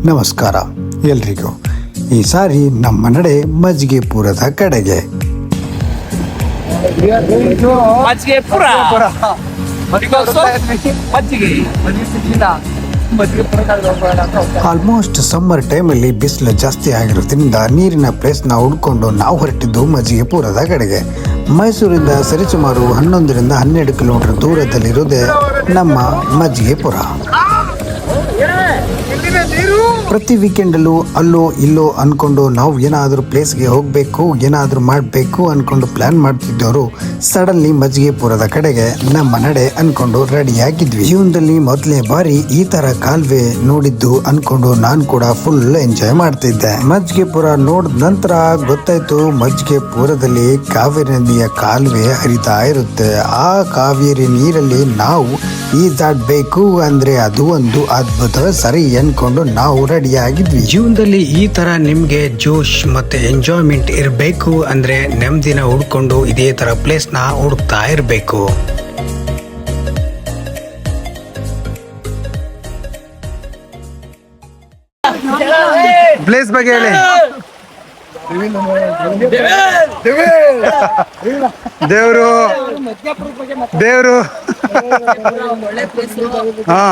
ನಮಸ್ಕಾರ ಎಲ್ರಿಗೂ. ಈ ಸಾರಿ ನಮ್ಮ ನಡೆ ಮಜ್ಜಿಗೆಪುರದ ಕಡೆಗೆ. ಆಲ್ಮೋಸ್ಟ್ ಸಮ್ಮರ್ ಟೈಮಲ್ಲಿ ಬಿಸಿಲು ಜಾಸ್ತಿ ಆಗಿರೋದ್ರಿಂದ ನೀರಿನ ಪ್ಲೇಸ್ನ ಹುಡ್ಕೊಂಡು ನಾವು ಹೊರಟಿದ್ದು ಮಜ್ಜಿಗೆಪುರದ ಕಡೆಗೆ. ಮೈಸೂರಿಂದ ಸರಿಸುಮಾರು 11ರಿಂದ 12 ಕಿಲೋಮೀಟರ್ ದೂರದಲ್ಲಿರೋದೇ ನಮ್ಮ ಮಜ್ಜಿಗೆಪುರ. ಪ್ರತಿ ವೀಕೆಂಡಲ್ಲೂ ಅಲ್ಲೋ ಇಲ್ಲೋ ಅಂದ್ಕೊಂಡು ನಾವು ಏನಾದರೂ ಪ್ಲೇಸ್ಗೆ ಹೋಗಬೇಕು, ಏನಾದರೂ ಮಾಡಬೇಕು ಅಂದ್ಕೊಂಡು ಪ್ಲ್ಯಾನ್ ಮಾಡ್ತಿದ್ದವರು ಸಡನ್ಲಿ ಮಜ್ಜಿಗೆಪುರದ ಕಡೆಗೆ ನಮ್ಮ ನಡೆ ಅಂದ್ಕೊಂಡು ರೆಡಿಯಾಗಿದ್ವಿ. ಜೀವನದಲ್ಲಿ ಮೊದಲನೇ ಬಾರಿ ಈ ಥರ ಕಾಲುವೆ ನೋಡಿದ್ದು ಅಂದ್ಕೊಂಡು ನಾನು ಕೂಡ ಫುಲ್ ಎಂಜಾಯ್ ಮಾಡ್ತಿದ್ದೆ. ಮಜ್ಜಿಗೆಪುರ ನೋಡಿದ ನಂತರ ಗೊತ್ತಾಯ್ತು ಮಜ್ಜಿಗೆಪುರದಲ್ಲಿ ಕಾವೇರಿ ನದಿಯ ಕಾಲುವೆ ಹರಿತಾ ಇರುತ್ತೆ. ಆ ಕಾವೇರಿ ನೀರಲ್ಲಿ ನಾವು ಈಜಾಡಬೇಕು ಅಂದರೆ ಅದು ಒಂದು ಅದ್ಭುತ ಸರಿ ಅನ್ಕೊಂಡು ನಾವು ರೆಡಿ ಆಗಿದ್ವಿ. ಜೀವನದಲ್ಲಿ ಈ ತರ ನಿಮ್ಗೆ ಜೋಶ್ ಮತ್ತೆ ಎಂಜಾಯ್ಮೆಂಟ್ ಇರಬೇಕು ಅಂದ್ರೆ ನೆಮ್ಮದಿನ ಹುಡ್ಕೊಂಡು ಇದೇ ತರ ಪ್ಲೇಸ್ ನ ಹುಡುಕ್ತಾ ಇರಬೇಕು. ಪ್ಲೇಸ್ ಬಗ್ಗೆ ಹೇಳಿ. ದೇವರು ಹಾ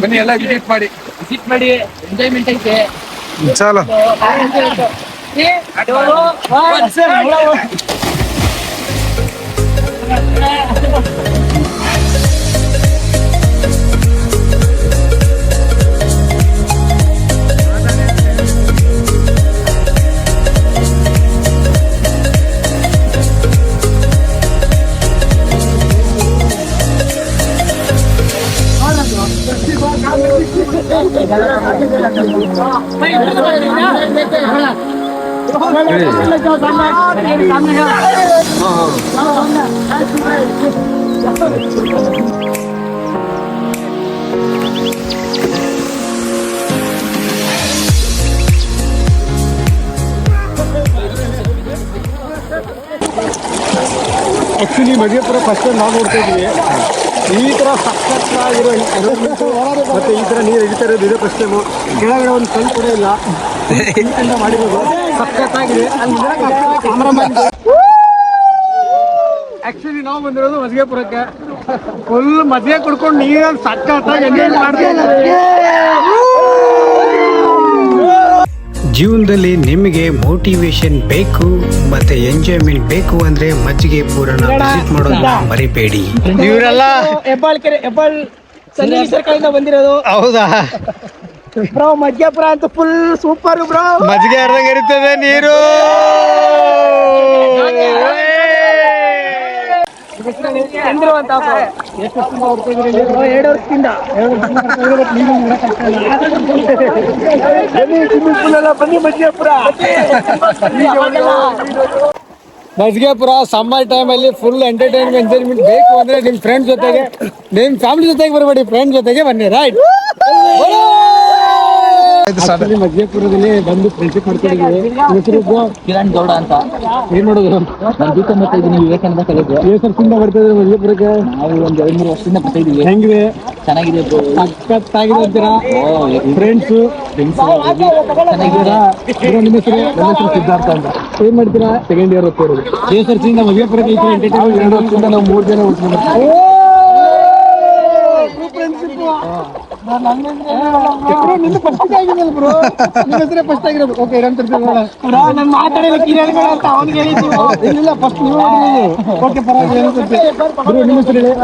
ಬನ್ನಿ ಎಲ್ಲ ವಿಸಿಟ್ ಮಾಡಿ ಎಂಜಾಯ್ಮೆಂಟ್ ಐತೆ. ಚಲೋ ಆಕ್ಚುಲಿ ಮಜ್ಜಿಗೆಪುರ ಫಸ್ಟ್ ನಾವು ನೋಡ್ತಾ ಇದ್ವಿ. ಈ ಥರ ಸಕ್ಕತ್ತಾಗಿರೋ ಮತ್ತೆ ಈ ಥರ ನೀರು ಹಿಡಿತಾ ಇರೋದು ಇದೇ ಫಸ್ಟ್ ಟೈಮು. ಕೆಳಗಡೆ ಒಂದು ಕಲ್ಲು ಕೂಡ ಇಲ್ಲ, ಮಾಡಿರೋದು ಸಕ್ಕತ್ತಾಗಿದೆ. ಆಕ್ಚುಲಿ ನಾವು ಬಂದಿರೋದು ಮಜ್ಜಿಗೆಪುರಕ್ಕೆ. ಫುಲ್ ಮಜ್ಜಿಗೆ ಕುಡ್ಕೊಂಡು ನೀರಲ್ಲಿ ಸಕ್ಕತ್ತಾಗಿ ಎಂಜಾಯ್ ಮಾಡ್ತೀವಿ. ಜೀವನದಲ್ಲಿ ನಿಮಗೆ ಮೋಟಿವೇಶನ್ ಬೇಕು ಮತ್ತೆ ಎಂಜಾಯ್ಮೆಂಟ್ ಬೇಕು ಅಂದ್ರೆ ಮಜ್ಜಿಗೆಪುರನ ವಿಸಿಟ್ ಮಾಡೋದನ್ನ ಮರಿಬೇಡಿ. ಇವರೆಲ್ಲ ಹೆಬ್ಬಾಳ್ ಸನ್ನಿವೇಶರ ಕಡೆಯಿಂದ ಬಂದಿರೋದು. ಹೌದಾ ಬ್ರೋ ಮಜ್ಜಿಗೆಪುರ ಅಂತ ಫುಲ್ ಸೂಪರ್ ಬ್ರೋ. ಮಜ್ಜಿಗೆ ಹರಿದಂಗೆ ಇರ್ತದೆ ನೀರು. ಎಂದಿರುವಂತ 2 ವರ್ಷದಿಂದ ಬನ್ನಿ ಮಜ್ಜಿಗೆಪುರ ಸಮ್ಮರ್ ಟೈಮಲ್ಲಿ ಫುಲ್ ಎಂಜಾಯ್ಮೆಂಟ್ ಬೇಕು ಅಂದ್ರೆ ನಿಮ್ಮ ಫ್ರೆಂಡ್ಸ್ ಜೊತೆಗೆ, ನಿಮ್ಮ ಫ್ಯಾಮಿಲಿ ಜೊತೆಗೆ ಬರಬೇಡಿ, ಫ್ರೆಂಡ್ ಜೊತೆಗೆ ಬನ್ನಿ. ರೈಟ್. ಮಜ್ಜಿಗೆಪುರದಲ್ಲಿ ಬಂದು ಫ್ರೆಂಡ್ಶಿಪ್ ಮಾಡ್ಕೊಂಡಿದ್ದೀವಿ. ಕಿರಣ್ ಗೌಡ ಅಂತ. ಏನ್ ಮಾಡೋದು? ನಾನು ಬಿ.ಕಾಂ ಮಾಡ್ತಾ ಇದ್ದೀನಿ ವಿವೇಕಾನಂದ ಕಾಲೇಜ್. ವರ್ಷದಿಂದ ಬರ್ತಾ ಇದ್ದೀವಿ ಮಜ್ಜಿಗೆಪುರಕ್ಕೆ. ನಾವು ಒಂದು 2-3 ವರ್ಷದಿಂದ ಬರ್ತಾ ಇದ್ದೀವಿ. ಹೆಂಗಿದೆ? ಚೆನ್ನಾಗಿದೆ ಬ್ರೋ. ಸಕ್ಕತ್ತಾಗಿದೆ ಅಂತೀರಾ? ಫ್ರೆಂಡ್ಸು ಚೆನ್ನಾಗಿದ್ದೀರಾ? ನಿಮ್ಮ ಹೆಸರು? ನನ್ನ ಹೆಸರು ಸಿದ್ಧಾರ್ಥ ಅಂತ. ಏನ್ ಮಾಡ್ತೀರಾ? ಸೆಕೆಂಡ್ ಇಯರ್ ಓದ್ತಾ ಇರೋದು. ವರ್ಷದಿಂದ ಮಜ್ಜಿಗೆಪುರಕ್ಕೆ ಈ ಥರ ಎಂಟರ್ಟೈನ್ಮೆಂಟ್ 2 ವರ್ಷದಿಂದ ನಾವು 3 ಜನ ಓದ್ಕೊಂಡು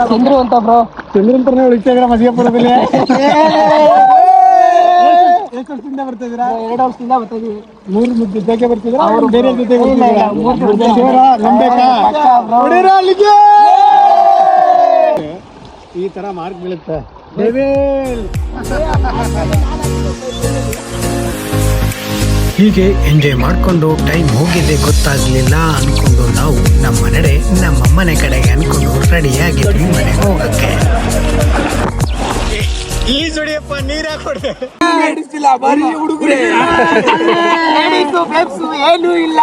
ಚಂದ್ರು ಅಂತ ಬ್ರೋ. ಚಂದ್ರ ಅಂತಾನೆ ಉಳಿತಾ ಇದ್ರ ಮಜ್ಜಿಗೆಪುರದಲ್ಲಿ. ಎಷ್ಟು ವರ್ಷದಿಂದ ಬರ್ತಾ ಇದ್ದೀರಾ? 2 ವರ್ಷದಿಂದ ಬರ್ತಾ ಇದೀವಿ. 3 ಜೊತೆಗೆ ಬರ್ತಿದ್ರ? ಬೇರೆ ಜೊತೆಗೆ ಈ ತರ ಮಾರ್ಕ್ ಬೀಳುತ್ತೆ. ಹೀಗೆ ಎಂಜಾಯ್ ಮಾಡ್ಕೊಂಡು ಟೈಮ್ ಹೋಗಿದ್ದೆ ಗೊತ್ತಾಗ್ಲಿಲ್ಲ ಅನ್ಕೊಂಡು ನಾವು ನಮ್ಮ ನಡೆ ನಮ್ಮ ಮನೆ ಕಡೆಗೆ ಅನ್ಕೊಂಡು ರೆಡಿ ಆಗಿದ್ವಿ ಮನೆಗೆ ಹೋಗಕ್ಕೆ. ಈ ಜೋಡಿಯಪ್ಪ ನೀರ್ ಹಾಕೊಡ್ದೆ ಏನು ಇಲ್ಲ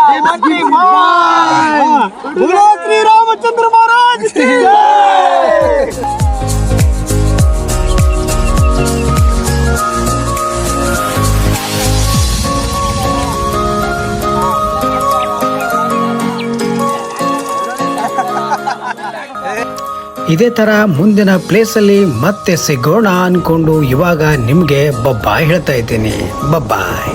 ಶ್ರೀರಾಮಚಂದ್ರ ಮಹಾರಾಜ್ ಇದೇ ತರ ಮುಂದಿನ ಪ್ಲೇಸಲ್ಲಿ ಮತ್ತೆ ಸಿಗೋಣ ಅನ್ಕೊಂಡು ಇವಾಗ ನಿಮ್ಗೆ ಬಬ್ಬಾಯ್ ಹೇಳ್ತಾ ಇದ್ದೀನಿ. ಬಬ್ಬಾಯ್.